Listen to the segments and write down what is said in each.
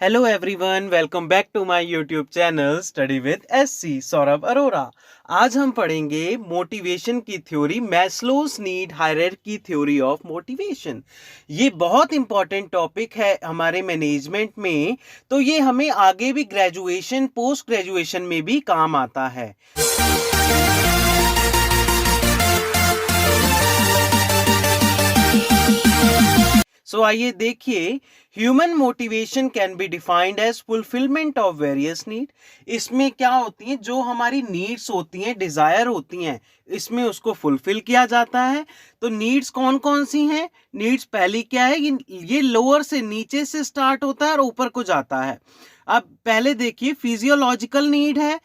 Hello everyone, welcome back to my YouTube channel Study with SC Saurabh Arora. आज हम पढ़ेंगे motivation की theory, Maslow's need hierarchy theory of motivation. ये बहुत important topic है हमारे मैनेजमेंट में, तो ये हमें आगे भी ग्रेजुएशन पोस्ट ग्रेजुएशन में भी काम आता है। सो आइए देखिए, human motivation can be defined as fulfilment of various need. इसमें क्या होती है, जो हमारी नीड्स होती हैं, डिजायर होती हैं, इसमें उसको फुलफिल किया जाता है। तो नीड्स कौन कौन सी हैं? नीड्स पहली क्या है, ये लोअर से नीचे से स्टार्ट होता है और ऊपर को जाता है। अब पहले देखिए, फिजियोलॉजिकल नीड है।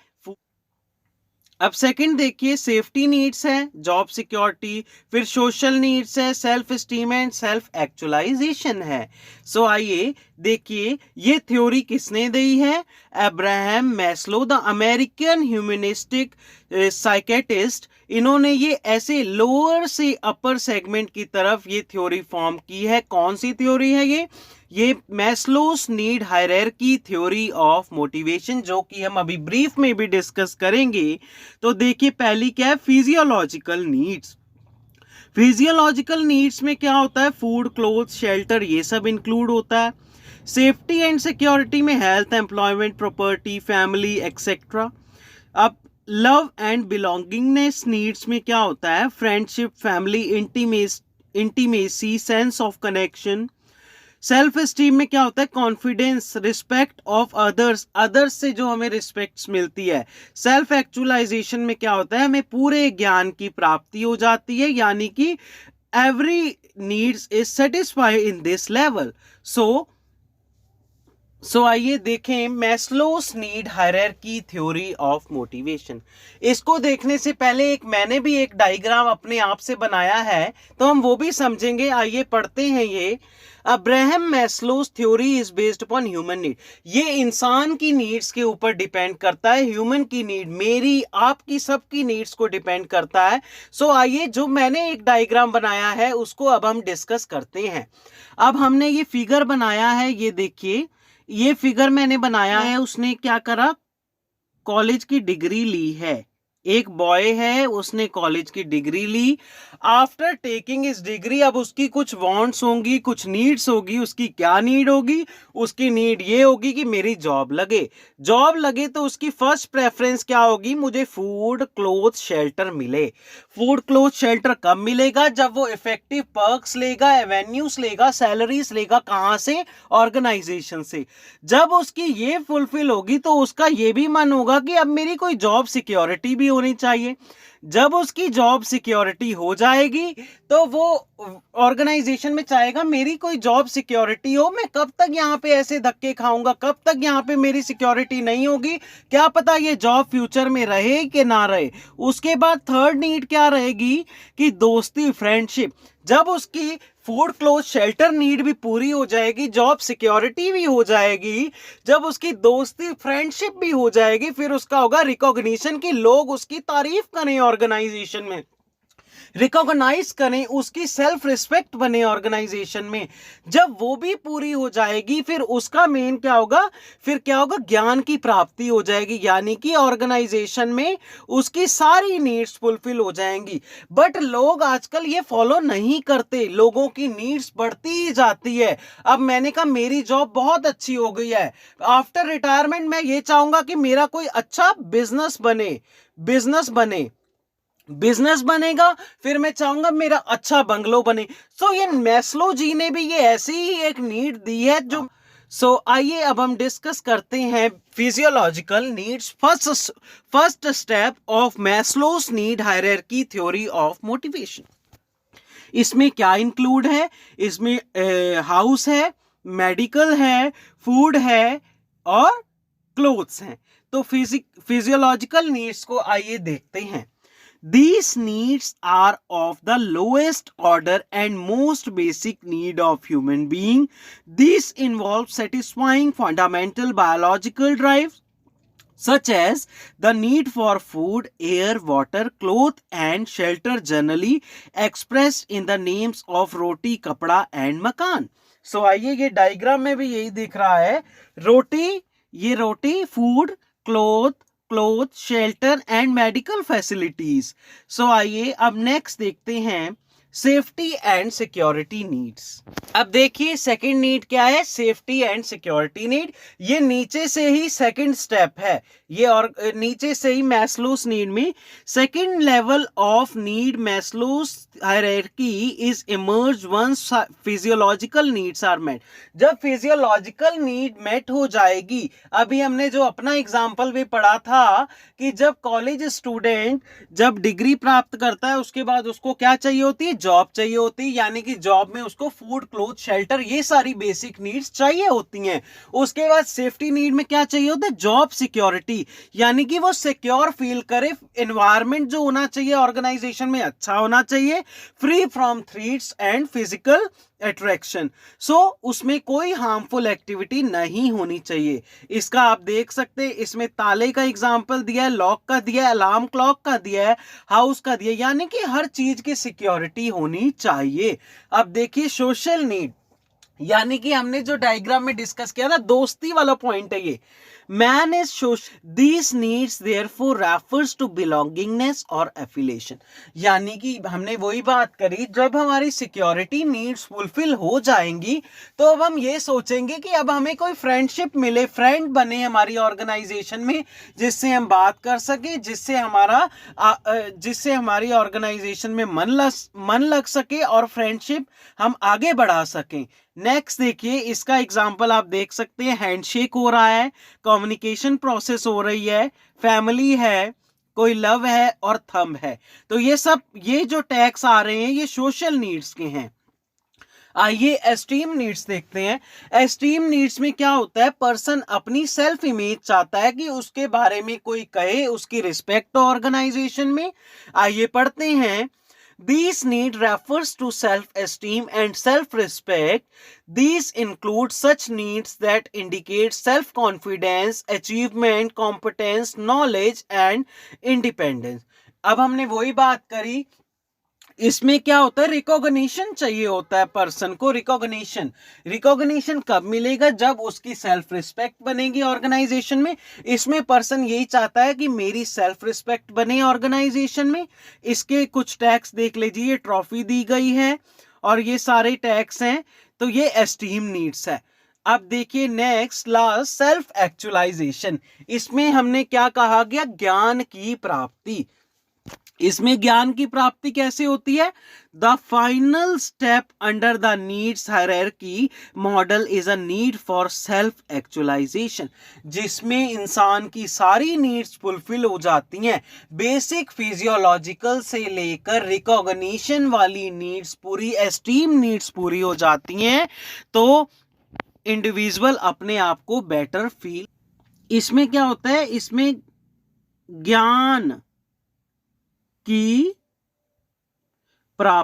अब सेकंड देखिए, सेफ्टी नीड्स है, जॉब सिक्योरिटी। फिर सोशल नीड्स है, self esteem and self actualisation है। सो आइए देखिए, ये थ्योरी किसने दी है? Abraham Maslow, the American humanistic psychiatrist. इन्होंने ये ऐसे लोअर से अपर सेगमेंट की तरफ ये थ्योरी फॉर्म की है। कौन सी थ्योरी है ये Maslow's need hierarchy theory of motivation, जो कि हम अभी ब्रीफ में भी डिस्कस करेंगे। तो देखिए, पहली क्या है? Physiological needs. फिजियोलॉजिकल नीड्स में क्या होता है? फूड, क्लोथ, शेल्टर, ये सब इंक्लूड होता है। सेफ्टी एंड सिक्योरिटी में health, employment, property, family etcetera. अब लव एंड बिलोंगिंगनेस नीड्स में क्या होता है? Friendship, family, intimacy, sense of connection. Self esteem में क्या होता है? Confidence, respect of others, others से जो हमें रिस्पेक्ट मिलती है। सेल्फ एक्चुअलाइजेशन में क्या होता है? हमें पूरे ज्ञान की प्राप्ति हो जाती है, यानी कि every needs is satisfied in this level. So आइए देखें Maslow's need hierarchy theory of motivation. इसको देखने से पहले मैंने भी एक डायग्राम अपने आप से बनाया है, तो हम वो भी समझेंगे। आइए पढ़ते हैं ये। Abraham Maslow's theory is based upon human need. ये इंसान की नीड्स के ऊपर डिपेंड करता है। ह्यूमन की नीड, मेरी, आपकी, सबकी नीड्स को डिपेंड करता है। सो आइए, जो मैंने एक डायग्राम बनाया है उसको अब हम डिस्कस करते हैं। अब हमने ये फिगर बनाया है, ये देखिए, ये फिगर मैंने बनाया है। उसने क्या करा? कॉलेज की डिग्री ली है। एक बॉय है, उसने कॉलेज की डिग्री ली। आफ्टर टेकिंग इस डिग्री, अब उसकी कुछ वांट्स होंगी, कुछ नीड्स होगी। उसकी क्या नीड होगी? उसकी नीड ये होगी कि मेरी जॉब लगे। जॉब लगे तो उसकी फर्स्ट प्रेफरेंस क्या होगी? मुझे फूड, क्लोथ, शेल्टर मिले। फूड, क्लोथ, शेल्टर कब मिलेगा? जब वो इफेक्टिव पर्क्स लेगा, एवेन्यूज लेगा, सैलरीज लेगा। कहां से? ऑर्गेनाइजेशन से। जब उसकी ये फुलफिल होगी तो उसका ये भी मन होगा कि अब मेरी कोई जॉब सिक्योरिटी भी होनी चाहिए। जब उसकी जॉब सिक्योरिटी हो जाएगी तो वो ऑर्गेनाइजेशन में चाहेगा मेरी कोई जॉब सिक्योरिटी हो। मैं कब तक यहाँ पे ऐसे धक्के खाऊंगा? कब तक यहाँ पे मेरी सिक्योरिटी नहीं होगी? क्या पता ये जॉब फ्यूचर में रहे कि ना रहे। उसके बाद थर्ड नीड क्या रहेगी? कि दोस्ती, फ्रेंडशिप। जब उसकी फूड, क्लोथ, शेल्टर नीड भी पूरी हो जाएगी, जॉब सिक्योरिटी भी हो जाएगी, जब उसकी दोस्ती, फ्रेंडशिप भी हो जाएगी, फिर उसका होगा रिकॉग्निशन, कि लोग उसकी तारीफ करें ऑर्गेनाइजेशन में, रिकॉग्नाइज करें, उसकी सेल्फ रिस्पेक्ट बने ऑर्गेनाइजेशन में। जब वो भी पूरी हो जाएगी, फिर उसका मेन क्या होगा? फिर क्या होगा? ज्ञान की प्राप्ति हो जाएगी, यानी कि ऑर्गेनाइजेशन में उसकी सारी नीड्स फुलफिल हो जाएंगी। बट लोग आजकल ये फॉलो नहीं करते, लोगों की नीड्स बढ़ती ही जाती है। अब मैंने कहा मेरी जॉब बहुत अच्छी हो गई है, आफ्टर रिटायरमेंट मैं ये चाहूंगा कि मेरा कोई अच्छा बिजनेस बनेगा, फिर मैं चाहूंगा मेरा अच्छा बंगलो बने। सो ये मैस्लो जी ने भी ये ऐसी ही एक नीड दी है जो। सो आइए अब हम डिस्कस करते हैं physiological needs. First step of Maslow's need hierarchy theory of motivation. इसमें क्या इंक्लूड है? इसमें हाउस है, मेडिकल है, फूड है और क्लोथ्स हैं। तो फिजियोलॉजिकल नीड्स को आइए देखते हैं। These needs are of the lowest order and most basic need of human being. These involve satisfying fundamental biological drives such as the need for food, air, water, cloth and shelter, generally expressed in the names of roti, kapda and makan. सो आइए, ये diagram में भी यही दिख रहा है, रोटी, ये रोटी, food, cloth, shelter and medical facilities. So आइए अब नेक्स्ट देखते हैं सेफ्टी एंड सिक्योरिटी नीड्स। अब देखिए सेकंड नीड क्या है, सेफ्टी एंड सिक्योरिटी नीड। ये नीचे से ही सेकंड स्टेप है, ये और नीचे से ही मैस्लोस नीड में second level of need Maslow's hierarchy is emerge once physiological needs are met. जब फिजियोलॉजिकल नीड मेट हो जाएगी, अभी हमने जो अपना एग्जांपल भी पढ़ा था कि जब कॉलेज स्टूडेंट जब डिग्री प्राप्त करता है उसके बाद उसको क्या चाहिए होती है, जॉब चाहिए होती है, यानी कि जॉब में उसको फूड, क्लोथ, शेल्टर, ये सारी बेसिक नीड्स चाहिए होती हैं। उसके बाद सेफ्टी नीड में क्या चाहिए होता है, जॉब सिक्योरिटी, यानी कि वो सिक्योर फील करे, एनवायरनमेंट जो होना चाहिए ऑर्गेनाइजेशन में अच्छा होना चाहिए, free from threats and physical attraction. So उसमें कोई हार्मफुल एक्टिविटी नहीं होनी चाहिए। इसका आप देख सकते हैं, इसमें ताले का एग्जांपल दिया है, लॉक का दिया है, अलार्म क्लॉक का दिया है, हाउस का दिया है, यानी कि हर चीज की सिक्योरिटी होनी चाहिए। अब देखिए सोशल नीड, यानी कि हमने जो डायग्राम में डिस्कस किया था, दोस्ती वाला पॉइंट है ये। Man is social, these needs therefore refers to belongingness और एफिलिएशन। यानी कि हमने वही बात करी, जब हमारी सिक्योरिटी नीड्स फुलफिल हो जाएंगी तो अब हम ये सोचेंगे कि अब हमें कोई फ्रेंडशिप मिले, फ्रेंड बने हमारी ऑर्गेनाइजेशन में, जिससे हम बात कर सके, जिससे हमारी ऑर्गेनाइजेशन में मन लग सके और फ्रेंडशिप हम आगे बढ़ा सकें। नेक्स्ट देखिए, इसका एग्जांपल आप देख सकते हैं, हैंडशेक हो रहा है, कम्युनिकेशन प्रोसेस हो रही है, फैमिली है, कोई लव है और थंब है। तो ये जो टैग्स आ रहे हैं ये सोशल नीड्स के हैं। आइए एस्टीम नीड्स देखते हैं। एस्टीम नीड्स में क्या होता है, पर्सन अपनी सेल्फ इमेज चाहता है कि उसके बारे में कोई कहे, उसकी रिस्पेक्ट ऑर्गेनाइजेशन में। आइए पढ़ते हैं। These need refers to self-esteem and self-respect. These include such needs that indicate self-confidence, achievement, competence, knowledge and independence. अब हमने वही बात करी, इसमें क्या होता है, रिकॉग्निशन चाहिए होता है पर्सन को। रिकॉग्निशन कब मिलेगा, जब उसकी सेल्फ रिस्पेक्ट बनेगी ऑर्गेनाइजेशन में। इसमें पर्सन यही चाहता है कि मेरी सेल्फ रिस्पेक्ट बने ऑर्गेनाइजेशन में। इसके कुछ टैग्स देख लीजिए, ये ट्रॉफी दी गई है और ये सारे टैग्स हैं, तो ये एस्टीम नीड्स है। अब देखिए नेक्स्ट लास्ट, सेल्फ एक्चुअलाइजेशन। इसमें हमने क्या कहा गया, ज्ञान की प्राप्ति। इसमें ज्ञान की प्राप्ति कैसे होती है, the final step under the needs hierarchy model is a need for self actualisation, जिसमें इंसान की सारी नीड्स फुलफिल हो जाती हैं, बेसिक फिजियोलॉजिकल से लेकर रिकॉग्निशन वाली नीड्स पूरी, एस्टीम नीड्स पूरी हो जाती हैं, तो इंडिविजुअल अपने आप को बेटर फील। इसमें क्या होता है, इसमें ज्ञान की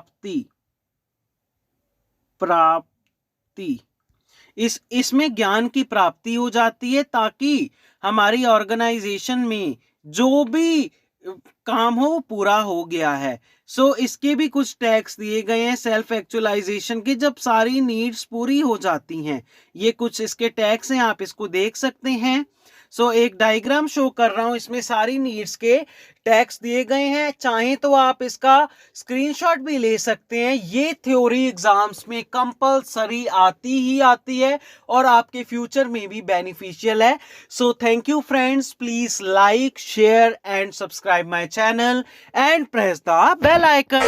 प्राप्ति इसमें ज्ञान की प्राप्ति हो जाती है, ताकि हमारी ऑर्गेनाइजेशन में जो भी काम हो वो पूरा हो गया है। सो इसके भी कुछ टैग्स दिए गए हैं सेल्फ एक्चुअलाइजेशन के, जब सारी नीड्स पूरी हो जाती हैं। ये कुछ इसके टैग्स हैं, आप इसको देख सकते हैं। सो एक डायग्राम शो कर रहा हूं, इसमें सारी नीड्स के टैग्स दिए गए हैं। चाहे तो आप इसका स्क्रीनशॉट भी ले सकते हैं। ये थ्योरी एग्जाम्स में कंपलसरी आती है और आपके फ्यूचर में भी बेनिफिशियल है। So thank you friends, please like, share and subscribe my channel and press the bell icon.